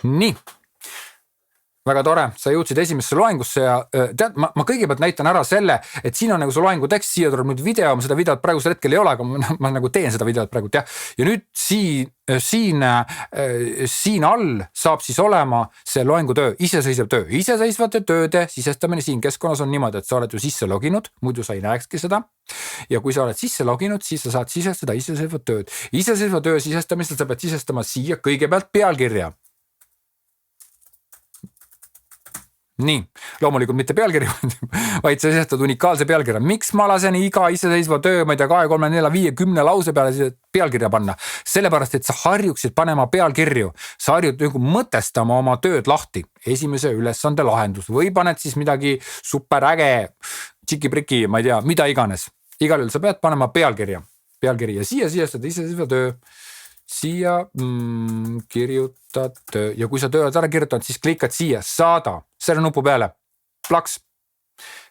Nii. Väga tore, sa jõudsid esimesse loengusse ja tead, ma kõigepealt näitan ära selle, et siin on nagu su loengu tekst, siia tuleb nüüd video, ma seda videot praegusel hetkel ei ole, aga ma nagu teen seda videot praegu, jah. Ja nüüd siin all saab siis olema see loengutöö, iseseisev töö. Iseseisvate tööde sisestamine siin keskkonnas on niimoodi, et sa oled ju sisse loginud, muidu sa ei näekski seda. Ja kui sa oled sisse loginud, siis sa saad sisestada iseseisvat tööd. Iseseisva töö sisestamisel sa pead sisestama siia kõigepealt pealkirja. Nii, loomulikult mitte pealkirja, vaid sa sisestad unikaalse pealkirja. Miks ma lasen iga iseseisva töö, ma ei tea, 2, 3, 4, 5, 10 lause peale pealkirja panna? Sellepärast, et sa harjuksid panema pealkirju. Sa harjud nagu mõtestama oma tööd lahti. Esimese ülesande lahendus. Või paned siis midagi superäge, tšiki-priki, ma ei tea, mida iganes. Igal juhul sa pead panema pealkirja. Ja siia sisestad iseseisva töö. Siia kirjutad töö ja kui sa töö oled ära kirjutanud, siis klikad siia saada selle nupu peale. Plaks.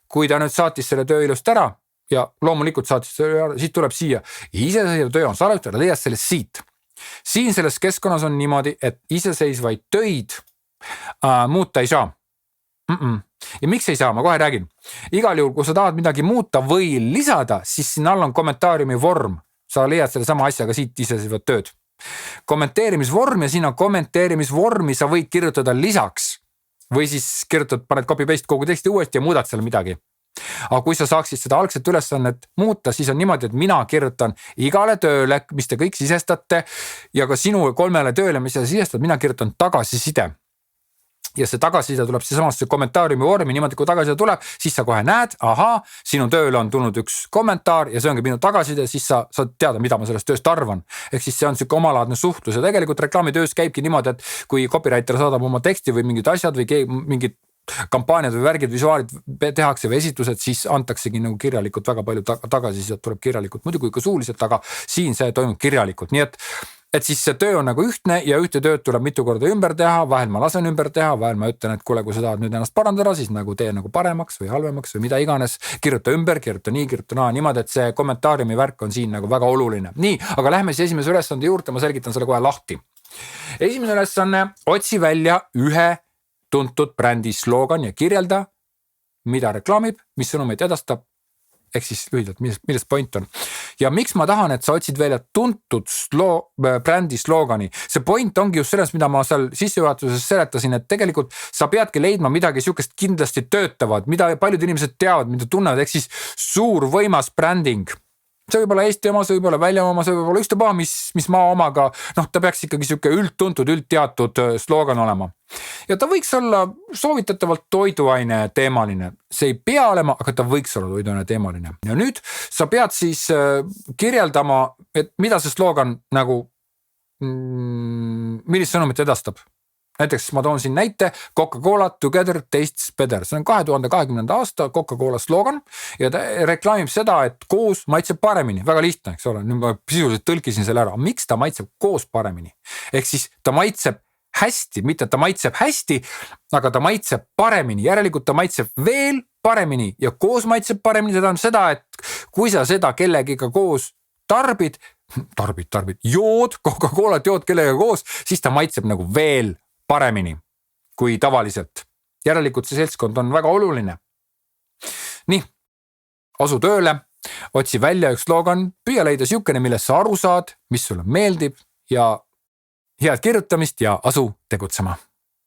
Kui ta nüüd saatis selle töö ilust ära ja loomulikult saatis töö ära, siis tuleb siia. Iseseisev töö on salvestada, leiad sellest siit. Siin selles keskkonnas on niimoodi, et iseseisvaid töid muuta ei saa. Ja miks ei saa, ma kohe räägin. Igal juhul, kui sa tahad midagi muuta või lisada, siis siin all on kommentaariumi vorm. Sa leiad selle sama asjaga siit iseseisvat tööd. Kommenteerimisvorm ja siin on kommenteerimisvormi sa võid kirjutada lisaks või siis kirjutad, paned copy-paste kogu teksti uuesti ja muudad seal midagi. Aga kui sa saaksid seda algset ülesannet muuta, siis on niimoodi, et mina kirjutan igale tööle, mis te kõik sisestate ja ka sinu 3 tööle, mis sa sisestad, mina kirjutan tagasiside. Ja see tagasiside tuleb samasse kommentaariumi vormi, niimoodi kui tagasiside tuleb, siis sa kohe näed, sinu tööle on tulnud üks kommentaar ja see ongi minu tagasiside, siis sa saad teada, mida ma sellest tööst arvan. Ehk siis see on siuke omalaadne suhtlus ja tegelikult reklaamitöös käibki niimoodi, et kui copywriter saadab oma teksti või mingid asjad või mingid kampaaniad või värgid, visuaalid tehakse või esitlused, siis antaksegi nagu kirjalikult väga palju tagasisidet tuleb kirjalikult, muidu kui ka suuliselt, aga siin see toimub kirjalikult, nii et siis see töö on nagu ühtne ja ühte tööd tuleb mitu korda ümber teha, vahel ma lasen ümber teha, vahel ma ütlen, et kuule, kui sa tahad nüüd ennast parandada, siis nagu tee nagu paremaks või halvemaks või mida iganes, kirjuta ümber, kirjuta nii, kirjuta naa, niimoodi, et see kommentaariumi värk on siin nagu väga oluline. Nii, aga lähme siis esimese ülesande juurde, ma selgitan selle kohe lahti. Esimene ülesanne, otsi välja ühe tuntud brändi sloogan ja kirjelda, mida reklaamib, mis sõnumeid edastab, ehk siis lühidalt, millest point on. Ja miks ma tahan, et sa otsid välja tuntud brändi sloogani? See point ongi just selles, mida ma seal sissejuhatuses seletasin, et tegelikult sa peadki leidma midagi siukest kindlasti töötavad, mida paljud inimesed teavad, mida tunnevad, ehk siis suur võimas bränding. See võib olla Eesti oma, see võib olla välja oma, see võib olla ükstapuha, mis maa omaga, ta peaks ikkagi siuke üldtuntud, üldteatud sloogan olema. Ja ta võiks olla soovitatavalt toiduaine teemaline. See ei pea olema, aga ta võiks olla toiduaine teemaline. Ja nüüd sa pead siis kirjeldama, et mida see sloogan nagu, millist sõnumit edastab. Näiteks ma toon siin näite Coca-Cola Together Tastes Better. See on 2020. aasta Coca-Cola slogan ja ta reklaamib seda, et koos maitseb paremini. Väga lihtne, eks ole. Nüüd ma sisuliselt tõlkisin selle ära. Miks ta maitseb koos paremini? Ehk siis ta maitseb hästi, mitte ta maitseb hästi, aga ta maitseb paremini. Järelikult ta maitseb veel paremini ja koos maitseb paremini. Seda on seda, et kui sa seda kellegiga koos tarbid, jood, Coca-Cola jood kellega koos, siis ta maitseb nagu veel paremini kui tavaliselt. Järelikult see seltskond on väga oluline. Nii, asu tööle, otsi välja üks slogan, püüa leida siukene, millest sa aru saad, mis sulle meeldib ja head kirjutamist ja asu tegutsema.